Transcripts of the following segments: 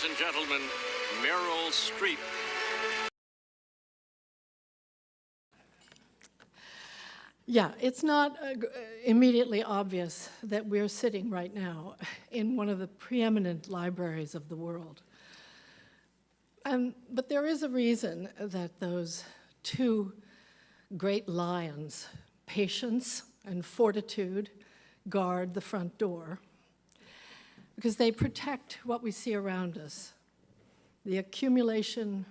ladies and gentlemen, Meryl Streep. Yeah, it's not immediately obvious that we're sitting right now in one of the preeminent libraries of the world. But there is a reason that those two great lions, patience and fortitude, guard the front door, because they protect what we see around us, the accumulation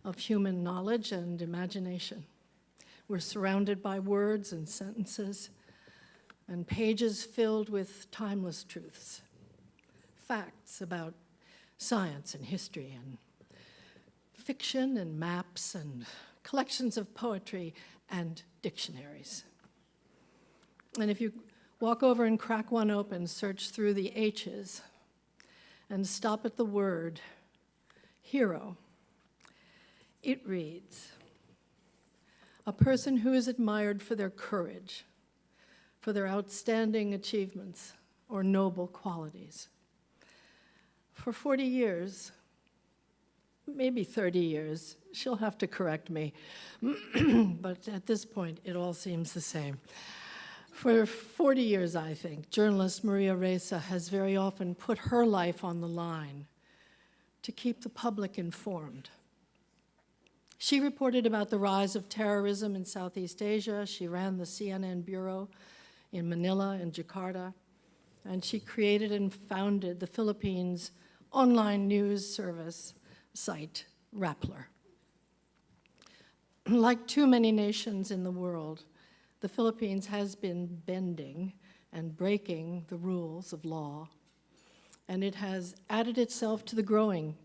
of human knowledge and imagination. We're surrounded by words and sentences and pages filled with timeless truths, facts about science and history and fiction and maps and collections of poetry and dictionaries. And if you walk over and crack one open, search through the H's, and stop at the word hero, it reads, a person who is admired for their courage, for their outstanding achievements or noble qualities. For 40 years, maybe 30 years, she'll have to correct me, but at this point, it all seems the same. For 40 years, I think, journalist Maria Ressa has very often put her life on the line to keep the public informed. She reported about the rise of terrorism in Southeast Asia. She ran the CNN bureau in Manila and Jakarta, and she created and founded the Philippines' online news service site, Rappler. Like too many nations in the world, the Philippines has been bending and breaking the rules of law, and it has added itself to the growing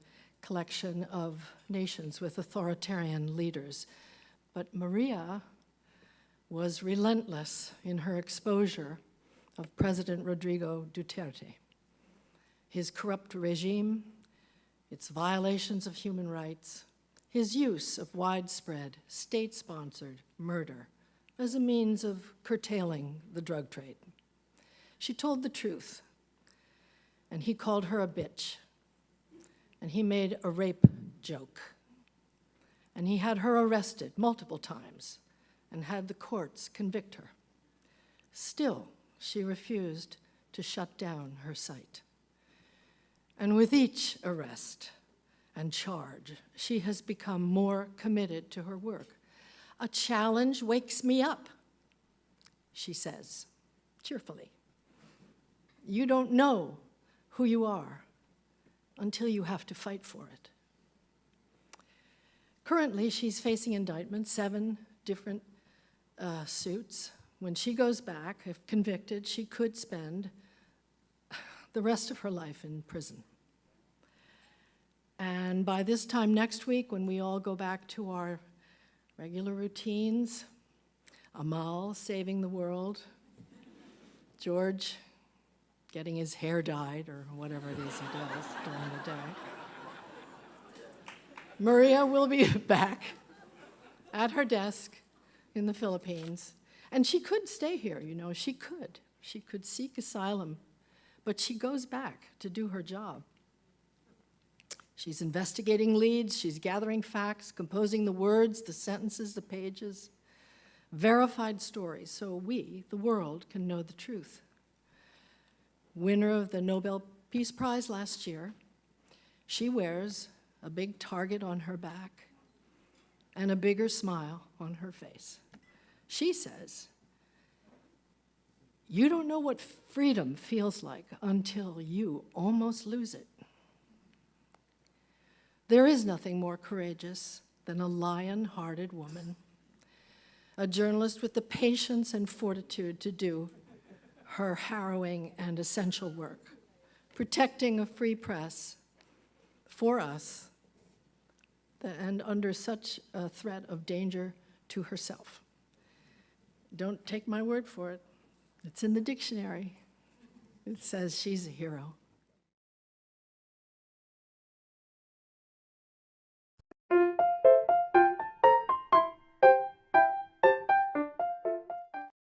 collection of nations with authoritarian leaders. But Maria was relentless in her exposure of President Rodrigo Duterte, his corrupt regime, its violations of human rights, his use of widespread state-sponsored murder as a means of curtailing the drug trade. She told the truth, and he called her a bitch, and he made a rape joke, and he had her arrested multiple times and had the courts convict her. Still, she refused to shut down her site. And with each arrest and charge, she has become more committed to her work. A challenge wakes me up, she says, cheerfully. You don't know who you are until you have to fight for it. Currently, she's facing indictment, 7 different suits. When she goes back, if convicted, she could spend the rest of her life in prison. And by this time next week, when we all go back to our regular routines, Amal saving the world, George getting his hair dyed or whatever it is he does during the day, Maria will be back at her desk in the Philippines. And she could stay here, you know, she could. She could seek asylum, but she goes back to do her job. She's investigating leads, she's gathering facts, composing the words, the sentences, the pages, verified stories, so we, the world, can know the truth. Winner of the Nobel Peace Prize last year, she wears a big target on her back and a bigger smile on her face. She says, you don't know what freedom feels like until you almost lose it. There is nothing more courageous than a lion-hearted woman, a journalist with the patience and fortitude to do her harrowing and essential work, protecting a free press for us and under such a threat of danger to herself. Don't take my word for it. It's in the dictionary. It says she's a hero.